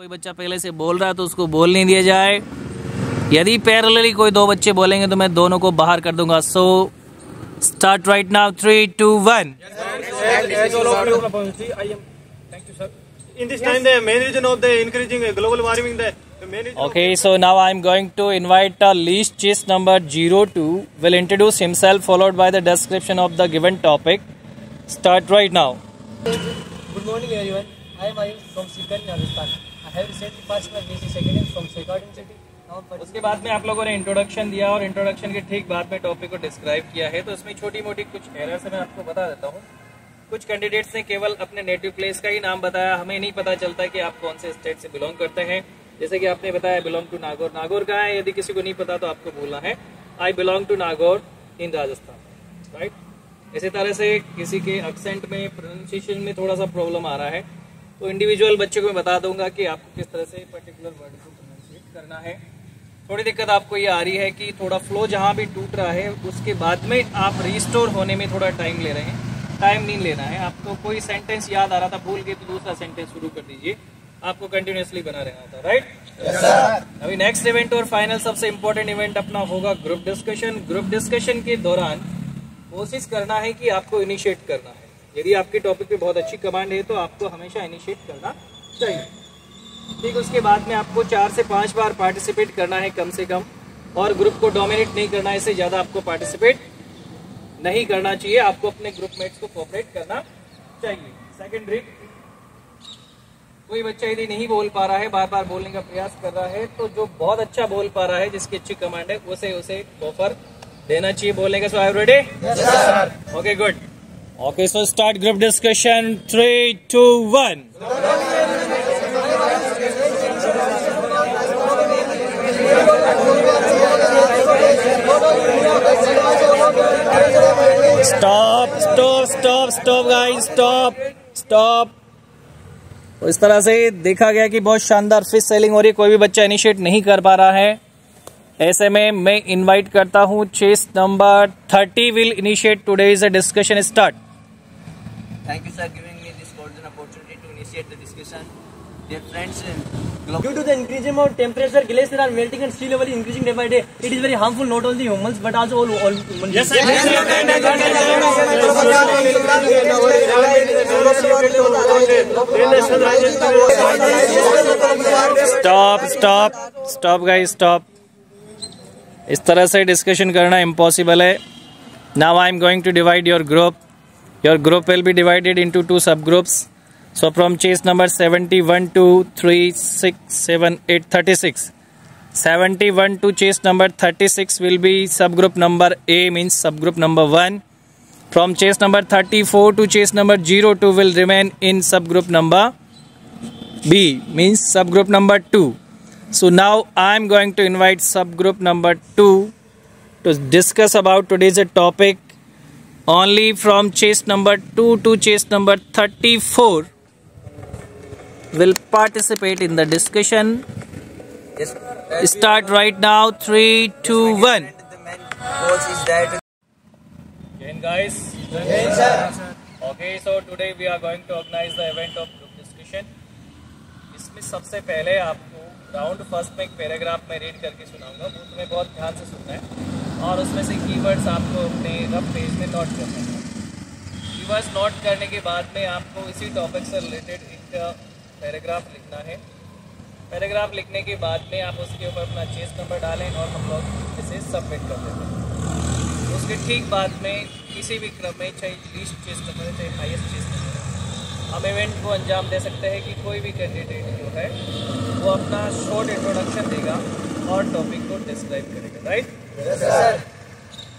कोई बच्चा पहले से बोल रहा है तो उसको बोल नहीं दिया जाए। यदि पैरेलली कोई दो बच्चे बोलेंगे तो मैं दोनों को बाहर कर दूंगा। So start right now 3, 2, 1। In this time, the main reason of the increasing global warming, the main reason. Okay, so now I am going to invite list chess number 02 will introduce himself followed by the description of the given topic. Start right now. Good morning everyone. I am Ayush from Sikar, Rajasthan. I have recently passed my BSc second year from Sikar University. उसके बाद में आप लोगों ने introduction दिया और introduction के ठीक बाद में टॉपिक को डिस्क्राइब किया है, तो इसमें छोटी मोटी कुछ एरर्स मैं आपको बता देता हूँ। कुछ कैंडिडेट्स ने केवल अपने नेटिव प्लेस का ही नाम बताया, हमें नहीं पता चलता कि आप कौन से स्टेट से बिलोंग करते हैं। जैसे कि आपने बताया बिलोंग टू नागौर। नागौर कहाँ है? यदि किसी को नहीं पता तो आपको बोलना है I belong to Nagaur in Rajasthan, right. इसी तरह से किसी के एक्सेंट में, प्रोनाउंसिएशन में थोड़ा सा प्रॉब्लम आ रहा है तो इंडिविजुअल बच्चे को मैं बता दूंगा कि आपको किस तरह से पर्टिकुलर वर्ड को प्रोनाउंसिएट करना है। थोड़ी दिक्कत आपको ये आ रही है कि थोड़ा फ्लो जहाँ भी टूट रहा है उसके बाद में आप रिस्टोर होने में थोड़ा टाइम ले रहे हैं। टाइम नहीं लेना है आपको। कोई सेंटेंस याद आ रहा था, भूल गए तो दूसरा सेंटेंस शुरू कर दीजिए। आपको कंटिन्यूअसली बना रहना था, राइट? yes, अभी नेक्स्ट इवेंट और फाइनल सबसे इंपॉर्टेंट इवेंट अपना होगा ग्रुप डिस्कशन। ग्रुप डिस्कशन के दौरान कोशिश करना है कि आपको इनिशिएट करना है। यदि आपके टॉपिक पे बहुत अच्छी कमांड है तो आपको हमेशा इनिशिएट करना चाहिए। ठीक, उसके बाद में आपको 4 से 5 बार पार्टिसिपेट करना है कम से कम, और ग्रुप को डोमिनेट नहीं करना है। इससे ज्यादा आपको पार्टिसिपेट नहीं करना चाहिए। आपको अपने ग्रुप मेट्स को कोऑपरेट करना चाहिए। सेकंड ट्रिक, कोई बच्चा यदि नहीं बोल पा रहा है, बार बार बोलने का प्रयास कर रहा है, तो जो बहुत अच्छा बोल पा रहा है, जिसकी अच्छी कमांड है, उसे ऑफर देना चाहिए बोलने का। So I am ready? Yes sir. Okay, good. Okay, so start group discussion 3, 2, 1। Stop guys, stop. तो इस तरह से देखा गया कि बहुत शानदार फिश सेलिंग हो रही है। कोई भी बच्चा इनिशिएट नहीं कर पा रहा है। ऐसे में मैं इनवाइट करता हूं chest number 30 will initiate today's discussion. Start. Thank you, sir, giving me this golden opportunity to initiate the discussion. Dear friends, Due to the increasing of temperature, glaciers are melting and sea level is increasing day by day. It is very harmful not only humans but also all humans. Yes, sir. Stop guys, stop. इस तरह से discussion करना impossible है। Now I am going to divide your group. Your group will be divided into 2 subgroups. So from chase number 71 to 3, 6, 7, 8, 36. 71 to chase number 36 will be subgroup number A, means subgroup number 1. From chase number 34 to chase number 02 will remain in subgroup number B, means subgroup number 2. So now I am going to invite subgroup number 2 to discuss about today's topic. Only from chase number 2 to chase number 34 will participate in the discussion. yes, Start right now. 3, 2, 1. The main cause is that. Again, guys. Yes, sir. Okay, so today we are going to organize the event of group discussion. इसमें सबसे पहले आपको round first में एक paragraph में read करके सुनाऊंगा। वो तुम्हें बहुत ध्यान से सुनना है और उसमें से कीवर्ड्स आपको अपने रफ पेज में नोट करना है। कीवर्ड्स नोट करने के बाद में आपको इसी टॉपिक से रिलेटेड एक पैराग्राफ लिखना है। पैराग्राफ लिखने के बाद में आप उसके ऊपर अपना चेस नंबर डालें और हम लोग इसे सबमिट कर देते हैं। उसके ठीक बाद में किसी भी क्रम में, चाहे लीस्ट चेस नंबर है चाहे हाईएस्ट चेस नंबर है, हम इवेंट को अंजाम दे सकते हैं कि कोई भी कैंडिडेट जो है वो अपना शॉर्ट इंट्रोडक्शन देगा और टॉपिक को डिस्क्राइब करेगा, राइट? Yes, sir.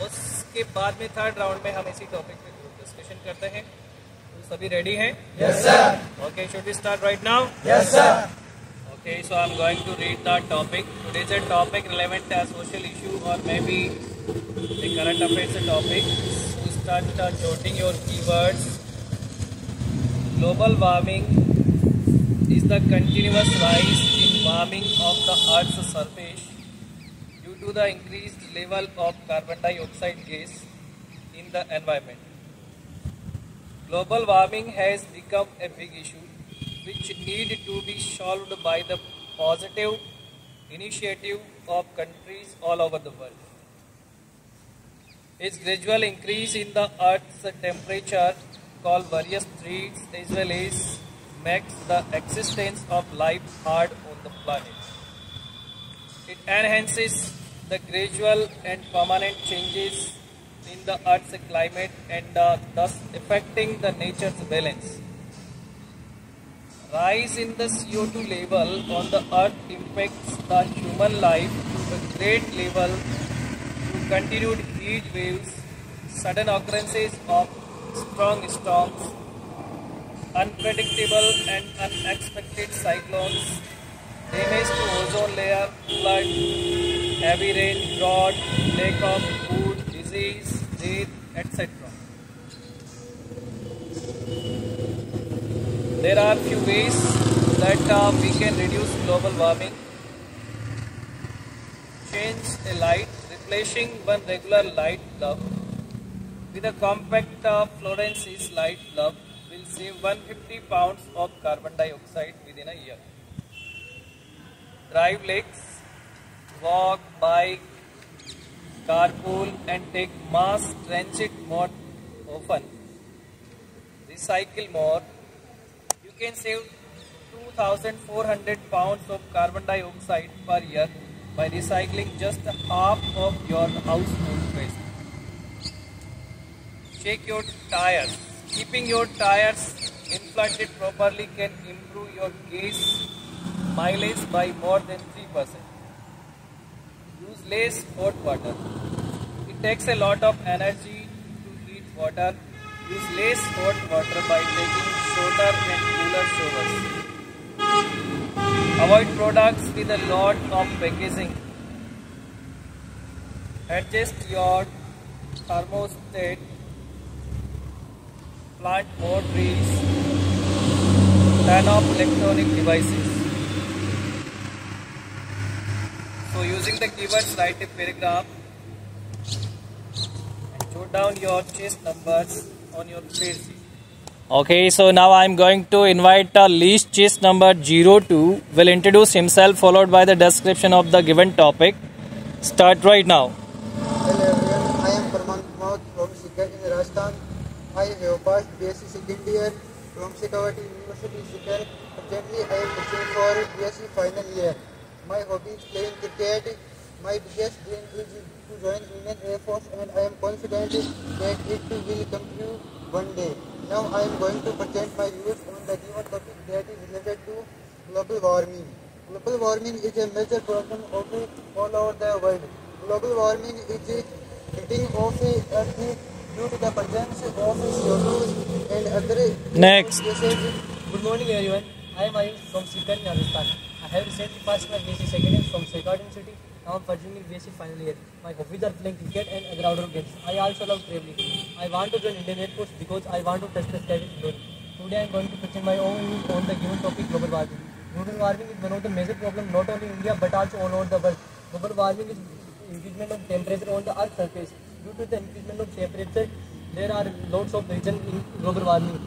उसके बाद में थर्ड राउंड में हम इसी टॉपिक पे ग्रुप डिस्कशन करते हैं। तो सभी रेडी हैं? Yes, sir. Okay, should we start right now? Yes, sir. Okay, so I'm going to read the topic. Today's a topic relevant to a social issue or maybe the current affairs topic. So start jotting your keywords. Global warming is the continuous rise in warming of the Earth's surface due to the increased level of carbon dioxide gas in the environment. Global warming has become a big issue which need to be solved by the positive initiative of countries all over the world. Its gradual increase in the Earth's temperature, called various threats, as well as makes the existence of life hard on the planet. It enhances the gradual and permanent changes in the Earth's climate and thus affecting the nature's balance. Rise in the CO2 level on the Earth impacts the human life to a great level through continued heat waves, sudden occurrences of strong storms, unpredictable and unexpected cyclones, damage to ozone layer, flood, heavy rain, drought, lack of food, disease, death, etc. There are few ways that we can reduce global warming. Change a light, replacing one regular light bulb with a compact fluorescent light bulb will save 150 pounds of carbon dioxide within a year. Drive lakes, walk, bike, carpool and take mass transit more often. Recycle more. You can save 2,400 pounds of carbon dioxide per year by recycling just half of your household waste. Check your tires. Keeping your tires inflated properly can improve your gas mileage by more than 3%. Use less hot water. It takes a lot of energy to heat water. Use less hot water by taking shorter and cooler showers. Avoid products with a lot of packaging. Adjust your thermostat. Plant more trees. Turn off electronic devices. So using the keywords, write a paragraph and jot down your chest numbers on your page. Okay, so now I am going to invite list chest number 02 will introduce himself followed by the description of the given topic. Start right now. Hello everyone, I am Farman Kumar from Sikar in Rajasthan. I have passed BSc second year from Shekhawati University Sikar. Currently I am preparing for BSc final year. My hobby is playing cricket. My biggest dream is to join Indian Air Force and I am confident that it will come true one day. Now I am going to present my views on the given topic that is related to global warming. Global warming is a major problem of all over the world. Global warming is heating of Earth due to the presence of CO2 and other Next. gases. Good morning everyone. I am Ayush from Sikar in Rajasthan. I have recently passed my BSc second year from Shekhawati University. Now I am pursuing in BSc final year. My hobbies are playing cricket and other outdoor games. I also love traveling. I want to join Indian Air Force because I want to touch the sky with glory. Today I am going to present my own views on the given topic global warming. Global warming is one of the major problems not only in India but also all over the world. Global warming is increasement of temperature on the Earth's surface. Due to the increasement of temperature, there are lots of reasons in global warming.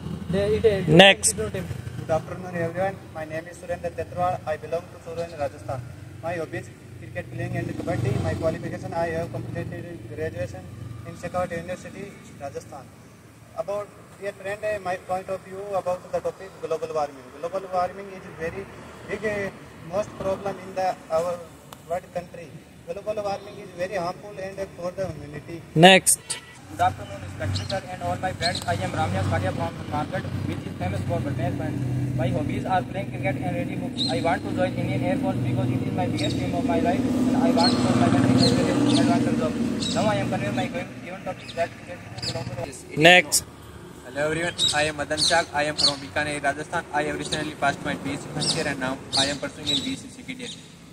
Next. Good afternoon everyone. My name is Surendra Tetwal. I belong to Suren, Rajasthan. My hobbies cricket playing and kabaddi. My qualification I have completed graduation in Shekhawati University, Rajasthan. About dear friend, my point of view about the topic global warming. Global warming is very big most problem in our world country. Global warming is very harmful and for the humanity. Next. Good afternoon, Inspector sir and all my friends. I am Ramya Sadia from Market, which is famous for fitness friends. My hobbies are playing cricket and reading books. I want to join Indian Air Force because it is my biggest dream of my life and I want to join my country as well as advanced job. Now I am conveying my given topic that is global. Next. Hello everyone, I am Madan Chak. I am from Bikaner, Rajasthan. I have recently passed my BSc first year and now I am pursuing in BSc second year.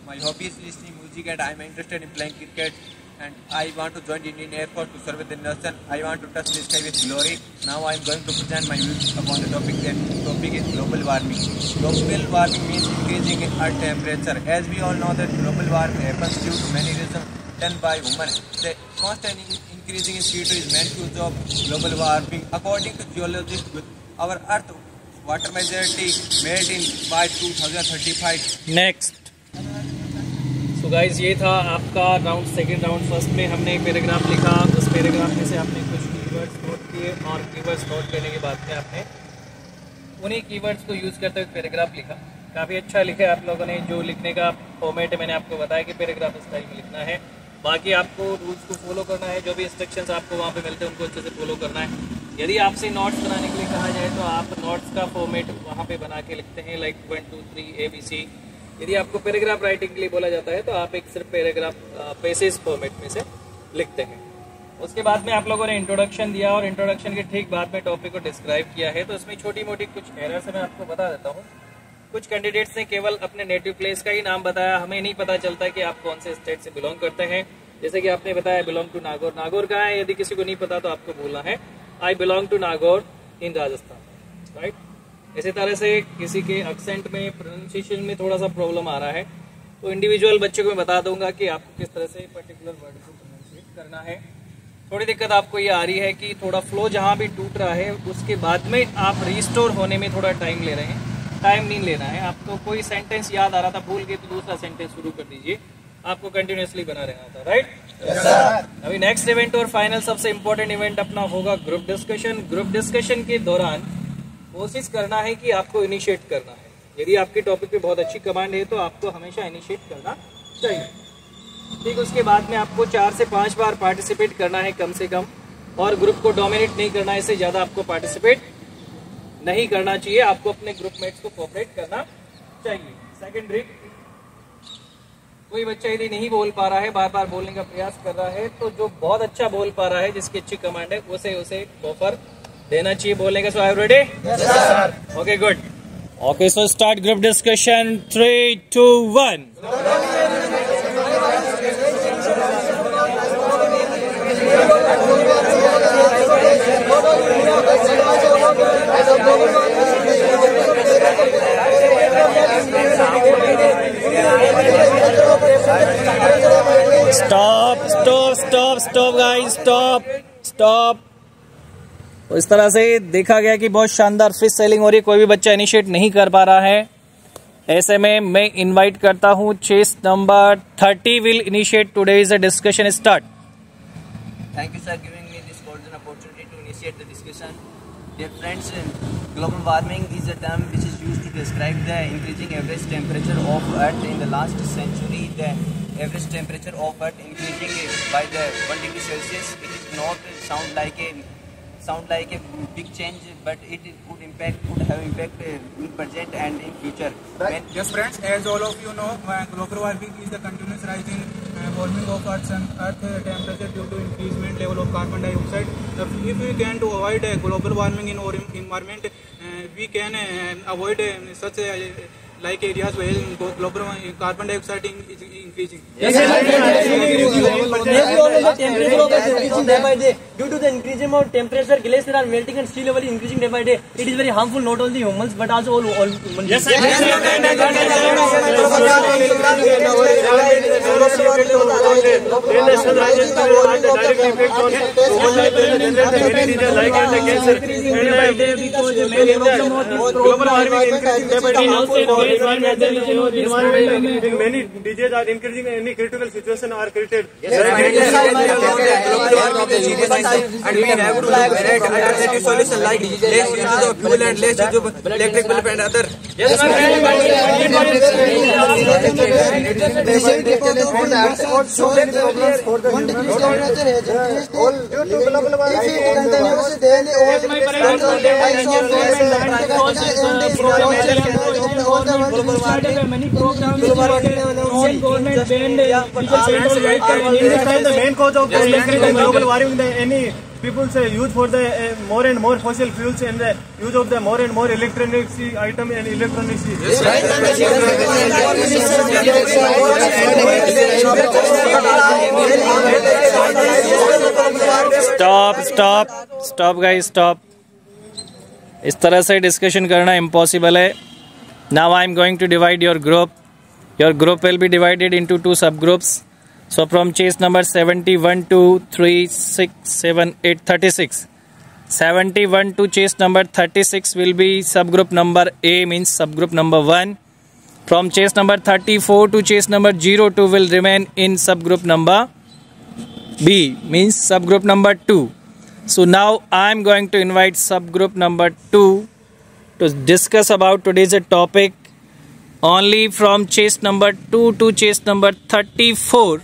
My hobby is listening music and I am interested in playing cricket and I want to join the Indian Air Force to serve with the nation. I want to touch the sky with glory. Now I am going to present my views upon the topic. That topic is global warming. Global warming means increasing earth temperature. As we all know that global warming happens due to many reasons done by women. The constant increasing in CO2 is main cause of global warming. According to geologists, our earth water majority made in by 2035. Next. So guys ये था आपका round, second round. First में हमने एक paragraph लिखा, उस paragraph में से आपने कुछ कीवर्ड्स नोट किए और कीवर्ड्स नोट करने के बाद में आपने उन्हीं कीवर्ड्स को यूज़ करते हुए पैराग्राफ लिखा। काफ़ी अच्छा लिखा है आप लोगों ने। जो लिखने का फॉर्मेट है मैंने आपको बताया कि पैराग्राफ स्टाइल में लिखना है। बाकी आपको रूल्स को फॉलो करना है, जो भी इंस्ट्रक्शंस आपको वहाँ पे मिलते हैं उनको अच्छे से फॉलो करना है। यदि आपसे नोट्स बनाने के लिए कहा जाए तो आप नोट्स का फॉर्मेट वहाँ पे बना के लिखते हैं, लाइक 1 2 3 ABC। यदि आपको पैराग्राफ राइटिंग के लिए बोला जाता है तो आप एक सिर्फ पैराग्राफ पेसेज फॉर्मेट में से लिखते हैं। उसके बाद में आप लोगों ने इंट्रोडक्शन दिया और इंट्रोडक्शन के ठीक बाद में टॉपिक को डिस्क्राइब किया है। तो इसमें छोटी मोटी कुछ एरर्स मैं आपको बता देता हूँ। कुछ कैंडिडेट्स ने केवल अपने नेटिव प्लेस का ही नाम बताया, हमें नहीं पता चलता कि आप कौन से स्टेट से बिलोंग करते हैं। जैसे कि आपने बताया बिलोंग टू नागौर। नागौर कहाँ है? यदि किसी को नहीं पता तो आपको बोलना है I belong to Nagaur in Rajasthan, right. इसी तरह से किसी के एक्सेंट में, प्रोनाउंसिएशन में थोड़ा सा प्रॉब्लम आ रहा है तो इंडिविजुअल बच्चे को मैं बता दूंगा कि आपको किस तरह से पर्टिकुलर वर्ड को प्रोनाउंसिएट करना है। थोड़ी दिक्कत आपको ये आ रही है कि थोड़ा फ्लो जहाँ भी टूट रहा है उसके बाद में आप रिस्टोर होने में थोड़ा टाइम ले रहे हैं। टाइम नहीं लेना है आपको। कोई सेंटेंस याद आ रहा था, भूल गए तो दूसरा सेंटेंस शुरू कर दीजिए। आपको कंटिन्यूअसली बना रहना था, राइट। अभी नेक्स्ट इवेंट और फाइनल सबसे इंपॉर्टेंट इवेंट अपना होगा ग्रुप डिस्कशन। ग्रुप डिस्कशन के दौरान कोशिश करना है कि आपको इनिशिएट करना है। यदि आपके टॉपिक पे बहुत अच्छी कमांड है तो आपको हमेशा इनिशिएट करना चाहिए। ठीक, उसके बाद में आपको 4 से 5 बार पार्टिसिपेट करना है कम से कम, और ग्रुप को डोमिनेट नहीं करना है। इससे ज़्यादा आपको पार्टिसिपेट नहीं करना चाहिए। आपको अपने ग्रुप मेट्स को कोऑपरेट करना चाहिए। सेकंड ट्रिक, कोई बच्चा यदि नहीं बोल पा रहा है, बार बार बोलने का प्रयास कर रहा है, तो जो बहुत अच्छा बोल पा रहा है, जिसकी अच्छी कमांड है, उसे ऑफर देना चाहिए बोलने का। So I am ready? Yes sir. Okay, good. Okay, so start group discussion. 3 2 1। Stop guys, stop. तो इस तरह से देखा गया कि बहुत शानदार फिश सेलिंग हो रही है। कोई भी बच्चा इनिशिएट नहीं कर पा रहा है। ऐसे में मैं इनवाइट करता हूं chest number 30 will initiate today's discussion. Start. Thank you, sir, giving me this golden opportunity to initiate the discussion. Dear friends, global warming is a term which is used to describe the increasing average temperature of Earth in the last century. The average temperature of Earth increasing by the 1 degree Celsius. It is not sound like a big change, but it could have impact in present and in future. Yes, friends, as all of you know, global warming is the continuous rise in warming of Earth temperature due to increasement level of carbon dioxide. If we can to avoid global warming in our environment, we can avoid such like areas where global carbon dioxide is increasing. Yes, sir. Temperature of increasing day by day. Due to the increasing of temperature, glaciers are melting and sea level is increasing day by day. It is very harmful not only humans but also all humans. Yes, sir. Many diseases are increasing. Any critical situation are created. And we have to evaluate alternative solution like less use of fuel and less use of electric bulb and other. Yes, my many programs the main cause of global warming, any people say use for the more and more fossil fuels and the use of the more and more electronics item and electronics. Stop guys, stop. इस तरह से discussion करना impossible है। Now I am going to divide your group. Your group will be divided into 2 subgroups. So from chase number 71 to 3, 6, 7, 8, 36. 71 to chase number 36 will be subgroup number A, means subgroup number 1. From chase number 34 to chase number 02 will remain in subgroup number B, means subgroup number 2. So now I am going to invite subgroup number 2 to discuss about today's topic. Only from chase number 2 to chase number 34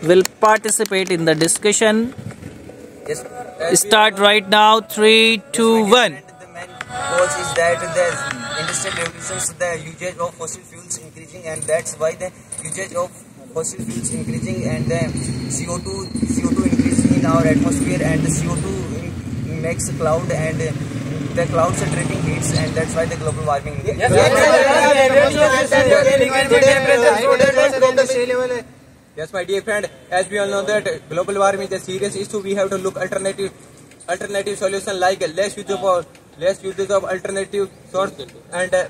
will participate in the discussion. Yes. Start right now. 3, 2, 1. The main cause is that the industrial revolutions, the usage of fossil fuels increasing, and that's why the usage of fossil fuels increasing and the CO2 increasing in our atmosphere, and the CO2 makes a cloud, and the clouds are trapping heats, and that's why the global warming. Yes, my dear friend, as we all know that global warming is a serious issue, we have to look alternative solution like less use of alternative source, and the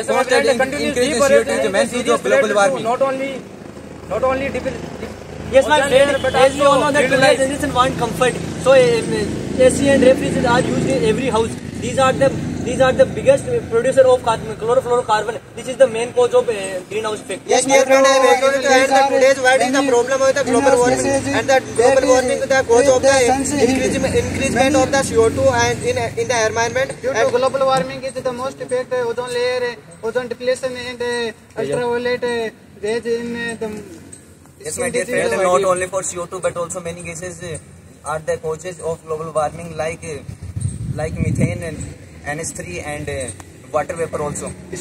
constant increase in CO2 is the main cause of global warming. Not only yes, my friend, but as we all know that today's generation want comfort, so AC and refrigerators are used in every house. These are the biggest producer of chlorofluorocarbon. This is the main cause of greenhouse effect. Yes, my friend, I am going to add that today's what is the problem of the global warming, and that global warming is the cause of the increasement of the CO2 and in the environment. Due to global warming is the most effect ozone layer, ozone depletion, and ultraviolet rays in the. Yes, my dear friend, not only for CO2 but also many gases are the causes of global warming, like methane and NH3 and water vapor also. The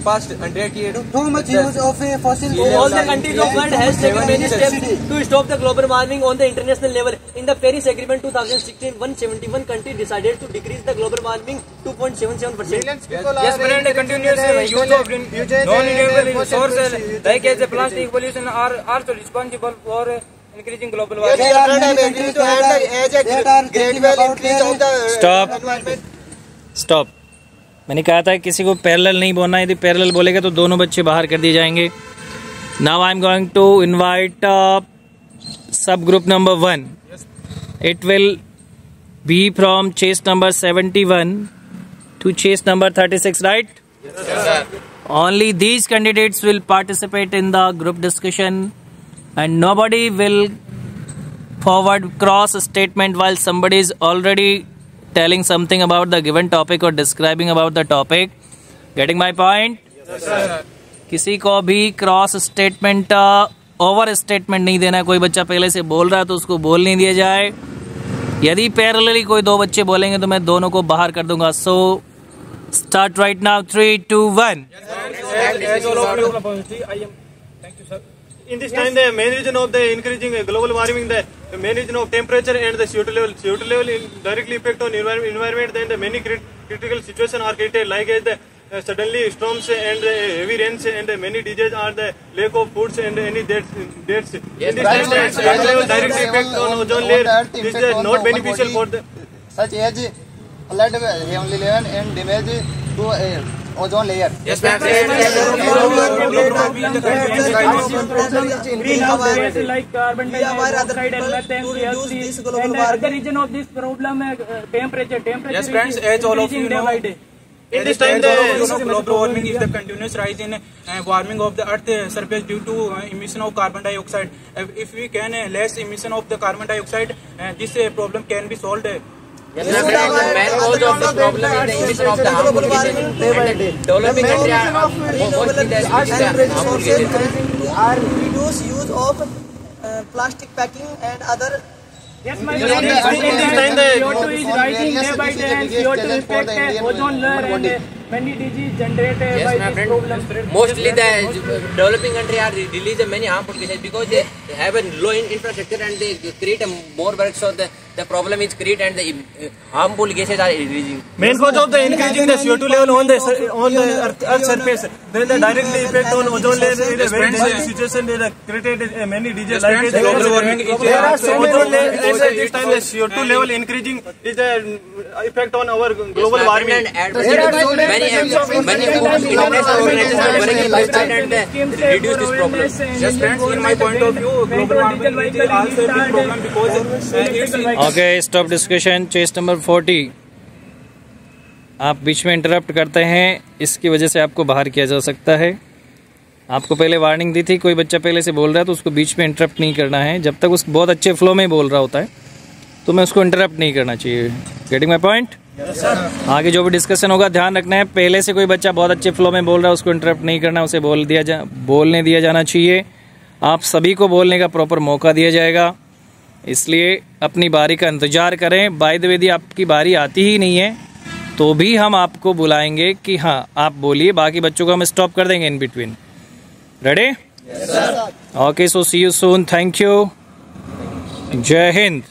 past 100 years, too much use of fossil fuels. All the countries of the world has taken many steps to stop the global warming on the international level. In the Paris Agreement 2016, 171 countries decided to decrease the global warming 2.77%. Yes, friend, continuous use of non-renewable resources like as plastic pollution are also responsible for increasing global warming. Stop. मैंने कहा था किसी को parallel नहीं बोलना, यदि parallel बोलेगा तो दोनों बच्चे बाहर कर दिए जाएंगे. Now I am going to invite सब group number 1. It will be from chest number 71 to chase number 36, right? Yes, sir. Only these candidates will participate in the group discussion, and nobody will forward cross statement while somebody is already telling something about the given topic or describing about the topic. Getting my point? Yes, sir. किसी को भी cross statement over statement नहीं देना. कोई बच्चा पहले से बोल रहा है तो उसको बोल नहीं दिया जाए. यदि पैरेलली कोई दो बच्चे बोलेंगे तो मैं दोनों को बाहर कर दूंगा. सो start right now. 3, 2, 1. In this time, the main reason of the increasing global warming, the main reason of temperature and the CO2 level. CO2 level directly affect on environment. Then the many critical situations are created, like as the suddenly storms and heavy rains, and many diseases are the lack of foods and any deaths. In this time, the CO2 level directly affect on ozone layer. This is not beneficial for the such as alert heavenly level and damage to ozone layer. Yes, ma'am. Like carbon dioxide and methane, CO2, and other reason of this problem, temperature. Yes, friends, as all of you know, in this time, the global warming is the continuous rise in warming of the earth surface due to emission of carbon dioxide. If we can less emission of the carbon dioxide, this problem can be solved. Yes, the main cause of the problem is the emission of the harmful gases, and the developing countries are mostly the harmful gases. Are reduce use of plastic packing and other. Yes, my friend, CO2 is rising day by day, and CO2 affect ozone layer, and many diseases generated by this problem. Mostly the developing countries are releasing many harmful gases because they have a low infrastructure and they create more work, so the the problem is created and the harmful gases are releasing. Main cause of the increasing the CO2 level on the Earth surface, there is a directly effect on ozone layer. It is very dangerous situation. There are created many diseases like global warming. There are so many layers at this time. The CO2 level increasing is the effect on our global warming. Many international organizations are working in lifestyle and reduce this problem. Yes, friends, in my point of view, global warming is also a big problem because it's okay, stop discussion, chest number 40। आप बीच में interrupt करते हैं, इसकी वजह से आपको बाहर किया जा सकता है। आपको पहले वार्निंग दी थी, कोई बच्चा पहले से बोल रहा है तो उसको बीच में इंटरप्ट नहीं करना है। जब तक उस बहुत अच्छे फ्लो में बोल रहा होता है तो मैं उसको इंटरप्ट नहीं करना चाहिए। Getting my point? आगे जो भी डिस्कशन होगा ध्यान रखना है, पहले से कोई बच्चा बहुत अच्छे फ्लो में बोल रहा है उसको इंटरप्ट नहीं करना, उसे बोलने दिया जाना चाहिए। आप सभी को बोलने का प्रॉपर मौका दिया जाएगा, इसलिए अपनी बारी का इंतजार करें। बाय द वे यदि आपकी बारी आती ही नहीं है तो भी हम आपको बुलाएंगे कि हाँ आप बोलिए, बाकी बच्चों को हम स्टॉप कर देंगे in between. Ready? Okay, so see you soon. Thank you. जय हिंद।